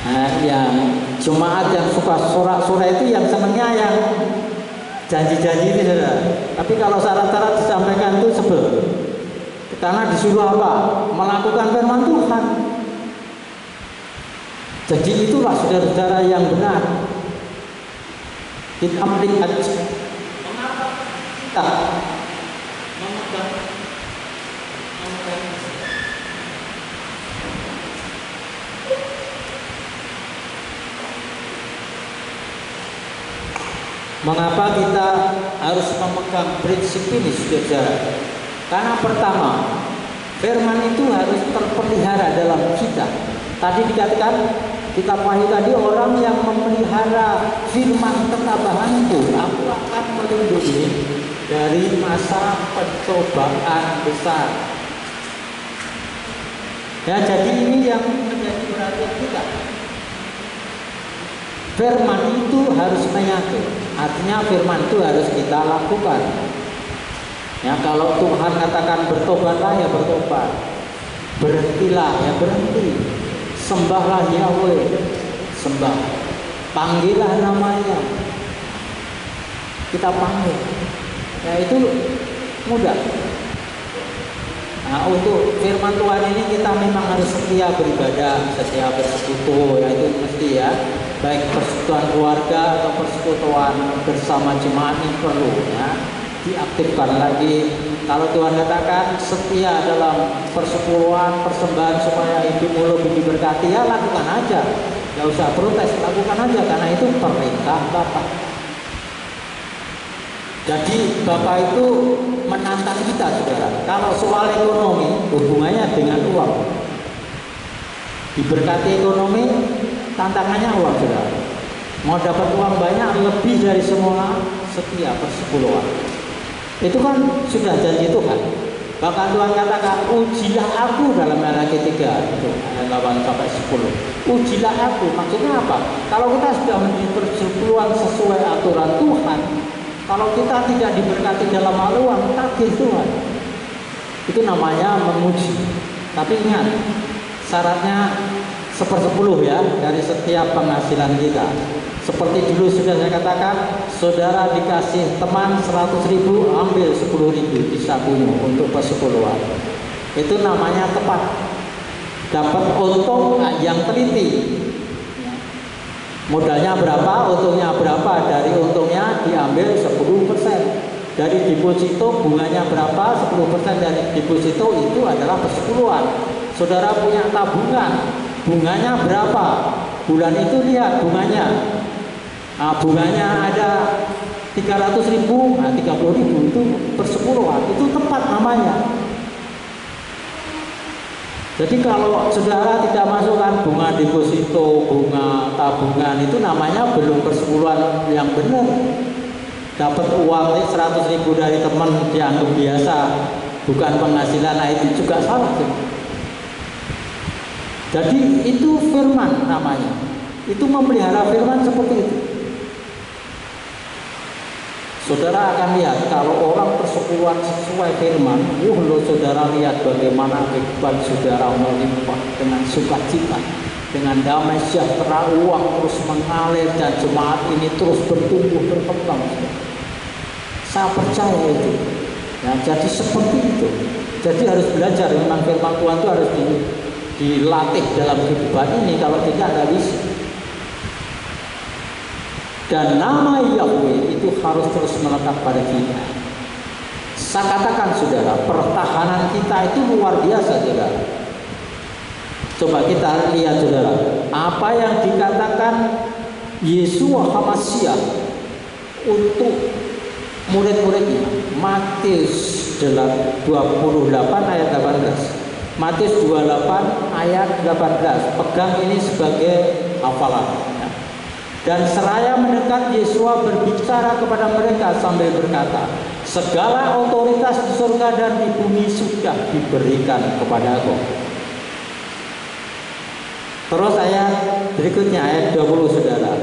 Nah, yang jemaat yang suka surah-surah itu yang senangnya yang janji-janji itu, saudara. Tapi kalau syarat-syarat disampaikan itu sebel. Karena disuruh apa? Melakukan firman Tuhan. Jadi itulah saudara-saudara yang benar. Kita melihat mengapa kita memegang mengapa kita harus memegang prinsip ini, saudara? Karena pertama, firman itu harus terpelihara dalam kita. Tadi dikatakan, kita pahami tadi, orang yang memelihara firman ketabahan itu, aku akan melindungi dari masa pencobaan besar. Ya, jadi ini yang menjadi perhatian kita. Firman itu harus menyatu. Artinya firman itu harus kita lakukan. Ya, kalau Tuhan katakan bertobatlah, ya bertobat. Berhentilah, ya berhenti. Sembahlah Yahweh, sembah. Panggillah namanya, kita panggil. Ya itu mudah. Nah, untuk firman Tuhan ini kita memang harus setia beribadah, setia bersekutu, ya itu mesti ya. Baik persekutuan keluarga atau persekutuan bersama jemaat ini perlu ya diaktifkan lagi. Kalau Tuhan katakan setia dalam persepuluhan, persembahan supaya hidupmu lebih diberkati, ya lakukan aja. Gak usah protes, lakukan aja karena itu perintah Bapak. Jadi Bapak itu menantang kita, saudara. Kalau soal ekonomi, hubungannya dengan uang. Diberkati ekonomi, tantangannya uang, saudara. Mau dapat uang banyak, lebih dari semua, setia persepuluhan. Itu kan sudah janji Tuhan. Bahkan Tuhan katakan, ujilah aku dalam Malaki 3, itu ayat 8 sampai 10. Ujilah aku, maksudnya apa? Kalau kita sudah menjadi persepuluhan sesuai aturan Tuhan, kalau kita tidak diberkati dalam hal uang, tagih Tuhan. Itu namanya menguji. Tapi ingat, syaratnya 1/10 ya dari setiap penghasilan kita. Seperti dulu sudah saya katakan, saudara dikasih teman 100.000, ambil 10.000 di sakunya untuk persepuluhan. Itu namanya tepat. Dapat untung yang teliti. Modalnya berapa, untungnya berapa, dari untungnya diambil 10%. Dari deposito bunganya berapa, 10% dari deposito itu adalah persepuluhan. Saudara punya tabungan, bunganya berapa, bulan itu lihat bunganya. Nah, bunganya ada 300.000, nah 30.000 itu persepuluhan, itu tepat namanya. Jadi kalau saudara tidak masukkan bunga deposito, bunga tabungan, itu namanya belum persepuluhan yang benar. Dapat uang 100.000 dari teman dianggap biasa, bukan penghasilan, nah itu juga salah. Jadi itu firman namanya. Itu memelihara firman seperti itu. Saudara akan lihat kalau orang persepuluhan sesuai firman, lo saudara lihat bagaimana kehidupan saudara melimpah dengan sukacita, dengan damai sejahtera, uang terus mengalir dan jemaat ini terus bertumbuh berkembang. Saya percaya itu. Ya, jadi seperti itu. Jadi harus belajar memang firman Tuhan itu harus dilatih dalam kehidupan ini, kalau tidak bisa. Dan nama Yahweh itu harus terus melekat pada kita. Saya katakan saudara, pertahanan kita itu luar biasa saudara. Coba kita lihat saudara, apa yang dikatakan Yeshua HaMashiach untuk murid-muridnya. Matius 28 ayat 18. Matius 28 ayat 18. Pegang ini sebagai hafalan. Dan seraya mendekat, Yeshua berbicara kepada mereka sambil berkata, segala otoritas di surga dan di bumi sudah diberikan kepadaku. Terus ayat berikutnya, ayat 20 saudara.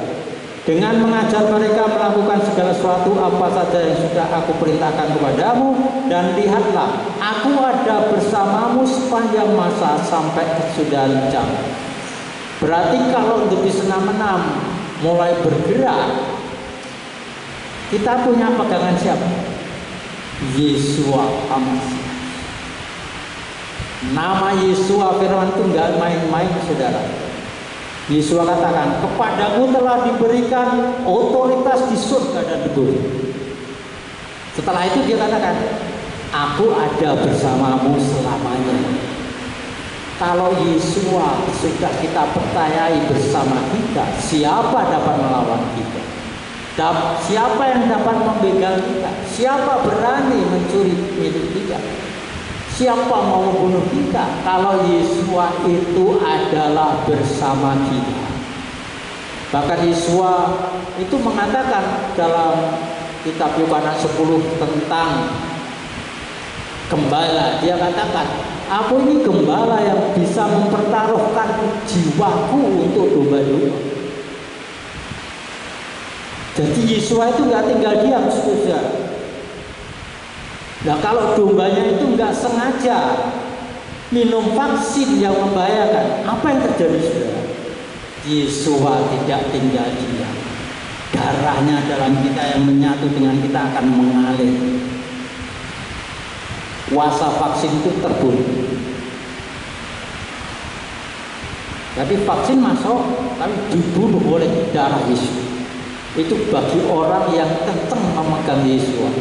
Dengan mengajar mereka melakukan segala sesuatu apa saja yang sudah aku perintahkan kepadamu, dan lihatlah, aku ada bersamamu sepanjang masa sampai kesudahan zaman. Berarti kalau untuk disenam-enam mulai bergerak, kita punya pegangan siapa? Yeshua HaMashiach. Nama Yeshua firman itu enggak main-main saudara. Yeshua katakan, kepadamu telah diberikan otoritas di surga dan di bumi. Setelah itu dia katakan, aku ada bersamamu selamanya. Kalau Yeshua sudah kita percayai bersama kita, siapa dapat melawan kita? Siapa yang dapat membegal kita? Siapa berani mencuri milik kita? Siapa mau membunuh kita? Kalau Yeshua itu adalah bersama kita. Bahkan Yeshua itu mengatakan dalam kitab Yohanes 10 tentang gembala. Dia katakan, aku ini gembala yang bisa mempertaruhkan jiwaku untuk domba-domba. Jadi Yeshua itu nggak tinggal diam, saudara. Nah kalau dombanya itu nggak sengaja minum vaksin yang membahayakan, apa yang terjadi saudara? Yesua tidak tinggal diam. Darahnya dalam kita yang menyatu dengan kita akan mengalir. Kuasa vaksin itu terbunuh. Jadi vaksin masuk, tapi dibunuh oleh darah Yesus. Itu bagi orang yang kenceng memegang Yesua.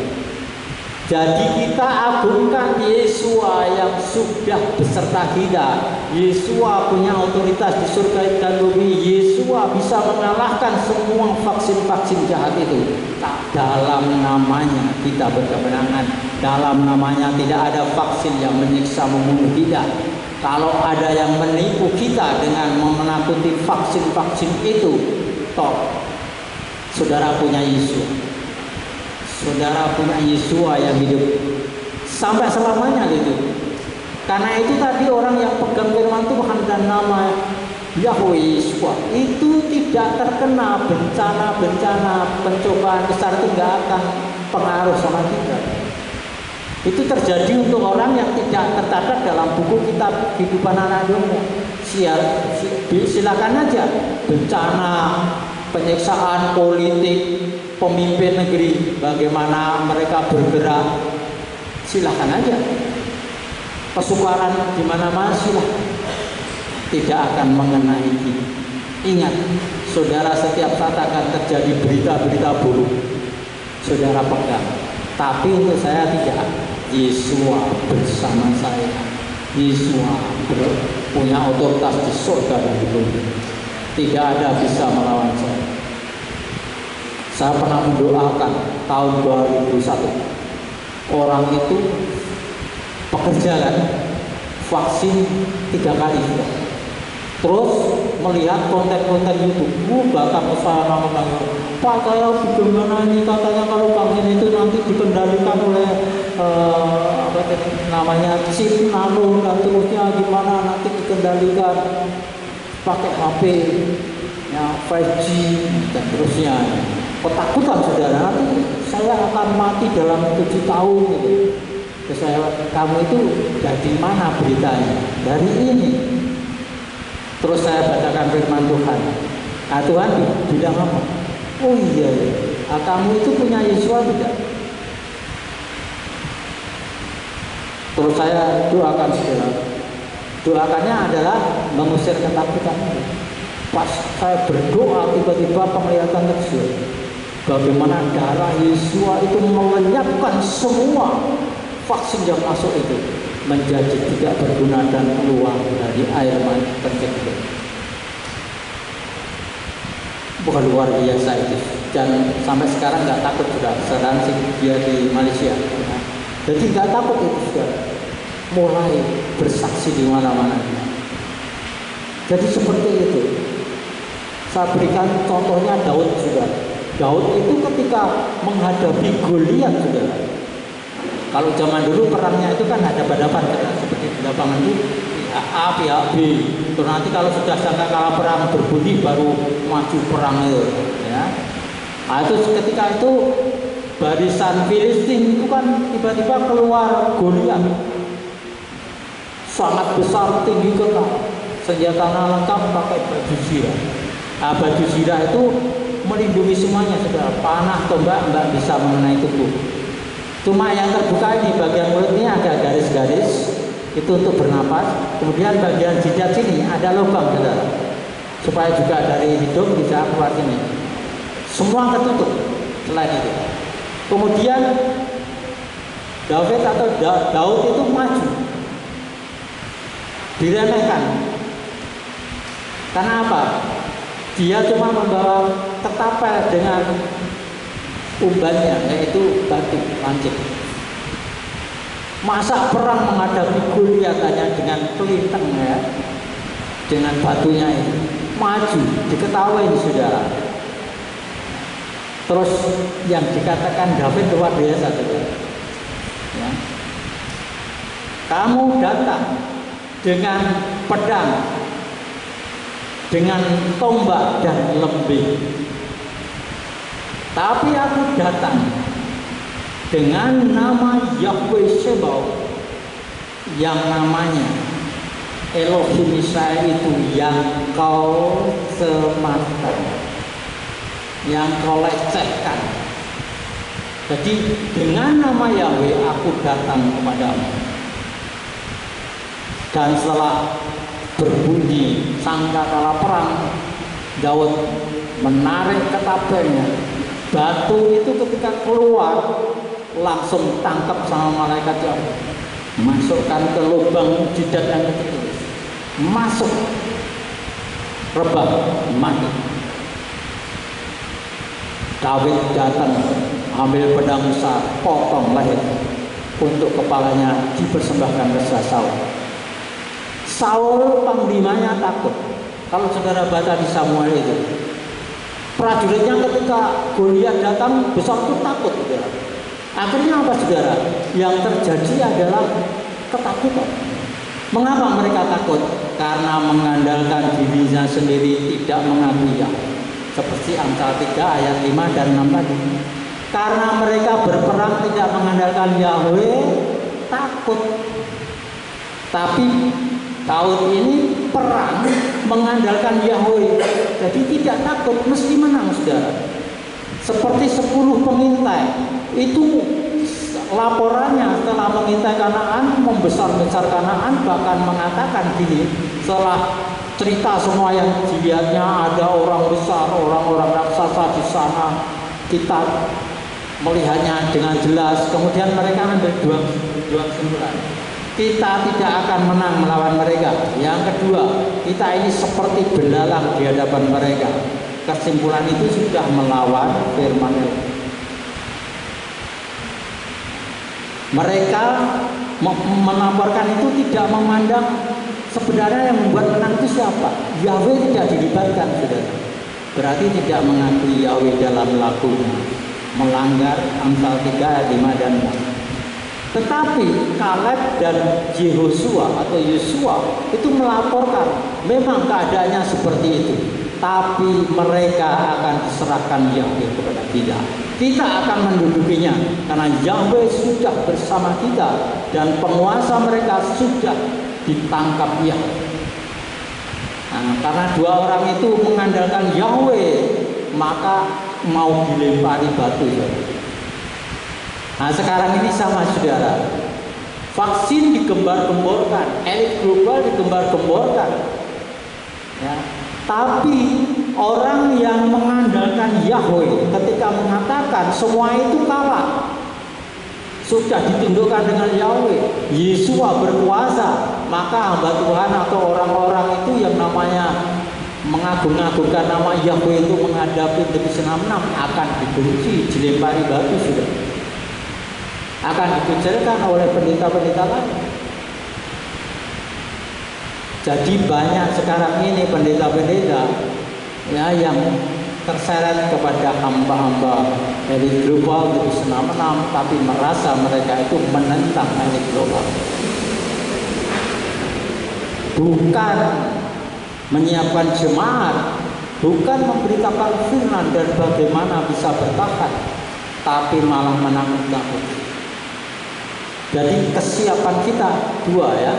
Jadi kita agungkan Yesua yang sudah beserta kita. Yesua punya otoritas di surga dan bumi. Yesua bisa mengalahkan semua vaksin-vaksin jahat itu. Dalam namanya kita berkemenangan. Dalam namanya tidak ada vaksin yang menyiksa membunuh kita. Kalau ada yang menipu kita dengan menakuti vaksin-vaksin itu, toh saudara punya Yesus. Saudara punya Yesua yang hidup sampai selamanya gitu. Karena itu tadi orang yang pegang firman Tuhan dan nama Yahweh Yesua itu tidak terkena bencana-bencana pencobaan besar, itu nggak akan pengaruh sama kita. Itu terjadi untuk orang yang tidak tercatat dalam buku kitab kehidupan anak domba. Silakan aja bencana, penyiksaan politik, pemimpin negeri, bagaimana mereka bergerak, silahkan aja. Kesukaran di mana-mana silahkan, tidak akan mengenai kita. Ingat, saudara, setiap saat akan terjadi berita-berita buruk. Saudara pegang, tapi untuk saya tidak. Yesua bersama saya. Yesua punya otoritas di surga dan di bumi. Tidak ada bisa melawan saya. Saya pernah mendoakan tahun 2001. Orang itu pekerja kan, vaksin 3 kali sudah. Terus melihat konten-konten YouTube, bahkan saya ngomong, Pak, saya bagaimana ini, katanya kalau vaksin itu nanti dikendalikan oleh namanya chip nano dan terusnya, gimana nanti dikendalikan pakai HP ya 5G dan terusnya. Ketakutan saudara, nanti saya akan mati dalam 7 tahun gitu. Terus kamu itu dari mana beritanya? Dari ini. Terus saya bacakan firman Tuhan. Nah, Tuhan bilang apa? Oh iya, kamu itu punya Yesua tidak? Terus saya doakan saudara. Doakannya adalah mengusir ketakutan. Pas saya berdoa, tiba-tiba penglihatan kecil. Bagaimana darah Yesua itu melenyapkan semua vaksin yang masuk itu menjadi tidak berguna dan keluar dari air mata kencing itu. Bukan luar biasa itu. Dan sampai sekarang nggak takut sudah. Sekarang dia di Malaysia. Jadi nggak takut itu sudah. Mulai bersaksi di mana-mana. Jadi seperti itu. Saya berikan contohnya Daud juga. Daud itu ketika menghadapi Goliat juga. Kalau zaman dulu perangnya itu kan hadapan-hadapan seperti di lapangan itu A pihak B. Terus nanti kalau sudah sampai kalah perang berbunyi baru maju perang itu. Ya. Nah, itu ketika itu barisan Filistin itu kan tiba-tiba keluar Goliat. Sangat besar, tinggi, kekal, senjatanya lengkap, pakai baju zirah. Nah, baju zirah itu melindungi semuanya, saudara. Panah, tombak nggak bisa mengenai tubuh. Cuma yang terbuka ini bagian mulut ini ada garis-garis, itu untuk bernapas. Kemudian bagian jidat sini ada lubang, saudara, supaya juga dari hidung bisa keluar sini. Semua tertutup selain itu. Kemudian Daud itu maju. Diremehkan. Karena apa? Dia cuma membawa ketapel dengan umbannya, yaitu batu pancing. Masa perang menghadapi Goliat hanya dengan pelintang ya, dengan batunya itu. Maju, diketahui saudara. Terus yang dikatakan David luar biasa saudara. Ya. Kamu datang dengan pedang, dengan tombak dan lembing, tapi aku datang dengan nama Yahweh Sebaot, yang namanya Elohim Israel itu yang kau cemarkan, yang kau lecehkan. Jadi dengan nama Yahweh aku datang kepadamu. Dan setelah berbunyi sangkakala perang, Daud menarik ketabengnya. Batu itu ketika keluar langsung tangkap sama malaikat Yahweh, masukkan ke lubang jidat yang kecil, masuk, rebah, mati. Daud datang ambil pedang besar, potong leher, untuk kepalanya dipersembahkan ke Saul. Saul panglimanya takut. Kalau saudara baca di Samuel itu, prajuritnya ketika Goliat datang, besar itu takut, saudara. Akhirnya apa, saudara? Yang terjadi adalah ketakutan. Mengapa mereka takut? Karena mengandalkan dirinya sendiri, tidak mengakui Yahweh. Seperti Amsal 3 ayat 5 dan 6 tadi. Karena mereka berperang tidak mengandalkan Yahweh, takut. Tapi Daud ini perang mengandalkan Yahweh, jadi tidak takut, mesti menang, saudara. Seperti 10 pengintai itu, laporannya setelah mengintai Kanaan, membesar-besar Kanaan, bahkan mengatakan gini, setelah cerita semua yang dilihatnya, ada orang besar, orang-orang raksasa di sana, kita melihatnya dengan jelas. Kemudian mereka ambil dua kesimpulan. Kita tidak akan menang melawan mereka. Yang kedua, kita ini seperti belalang di hadapan mereka. Kesimpulan itu sudah melawan firman Allah. Mereka melaporkan itu tidak memandang sebenarnya yang membuat menang itu siapa. Yahweh tidak dilibatkan, saudara. Berarti tidak mengakui Yahweh dalam lakunya, melanggar Amsal 3 ayat 5 dan 6. Tetapi Kaleb dan Yehosua atau Yosua itu melaporkan memang keadaannya seperti itu, tapi mereka akan diserahkan Yahweh kepada kita. Kita akan mendudukinya karena Yahweh sudah bersama kita dan penguasa mereka sudah ditangkap Yahweh. Nah, karena dua orang itu mengandalkan Yahweh, maka mau dilempari batu, saudara. Nah, sekarang ini sama, saudara. Vaksin digembar-gemborkan, elit global digembar-gemborkan, ya. Tapi orang yang mengandalkan Yahweh ketika mengatakan semua itu kalah, sudah ditundukkan dengan Yahweh, Yesua berkuasa, maka hamba Tuhan atau orang-orang itu yang namanya mengagung-agungkan nama Yahweh itu menghadapi Lebih 66 akan dibenci, dilempari batu, sudah akan dikucilkan oleh pendeta-pendeta lain. Jadi banyak sekarang ini pendeta-pendeta ya yang terseret kepada hamba-hamba elit global Lebih 66, tapi merasa mereka itu menentang elit global. Bukan menyiapkan jemaat, bukan memberitakan firman dan bagaimana bisa bertahan, tapi malah menakut-nakuti. Jadi kesiapan kita dua, ya,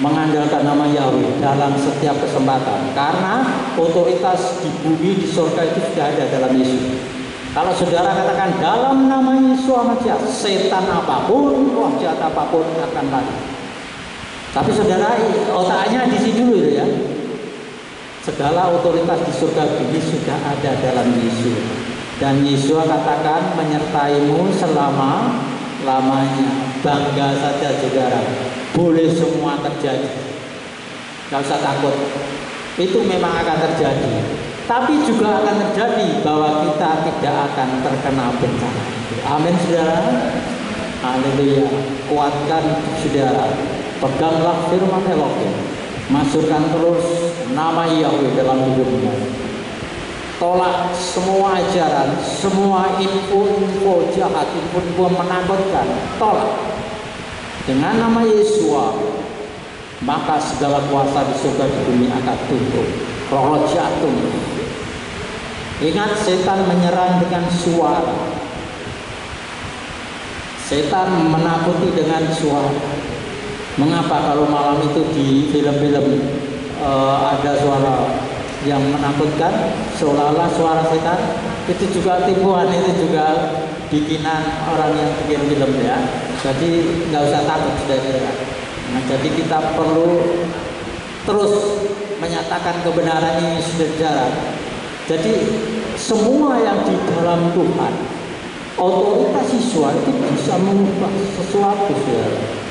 mengandalkan nama Yahweh dalam setiap kesempatan, karena otoritas di bumi, di surga itu sudah ada dalam Yesus. Kalau saudara katakan dalam nama Yesus aja, setan apapun, roh jahat apapun akan lari. Tapi saudara otaknya diisi dulu, ya. Segala otoritas di surga bumi sudah ada dalam Yesus. Dan Yesus katakan menyertaimu selama-lamanya. Bangga saja, saudara. Boleh semua terjadi. Gak usah takut. Itu memang akan terjadi. Tapi juga akan terjadi bahwa kita tidak akan terkena bencana. Amin, saudara. Haleluya. Kuatkan saudara. Peganglah firman Elohim. Masukkan terus nama Yahweh dalam hidupmu. Tolak semua ajaran, semua info-info jahat, info-info menakutkan. Tolak. Dengan nama Yesua, maka segala kuasa di surga di bumi akan tunduk. Roh jatuh. Ingat, setan menyerang dengan suara. Setan menakuti dengan suara. Mengapa kalau malam itu di film-film ada suara yang menakutkan, seolah-olah suara setan? Itu juga tipuan, itu juga bikinan orang yang bikin film ya. Jadi nggak usah takut saudara. Nah, jadi kita perlu terus menyatakan kebenaran ini saudara. Jadi semua yang di dalam Tuhan, otoritas siswa itu bisa mengubah sesuatu saudara.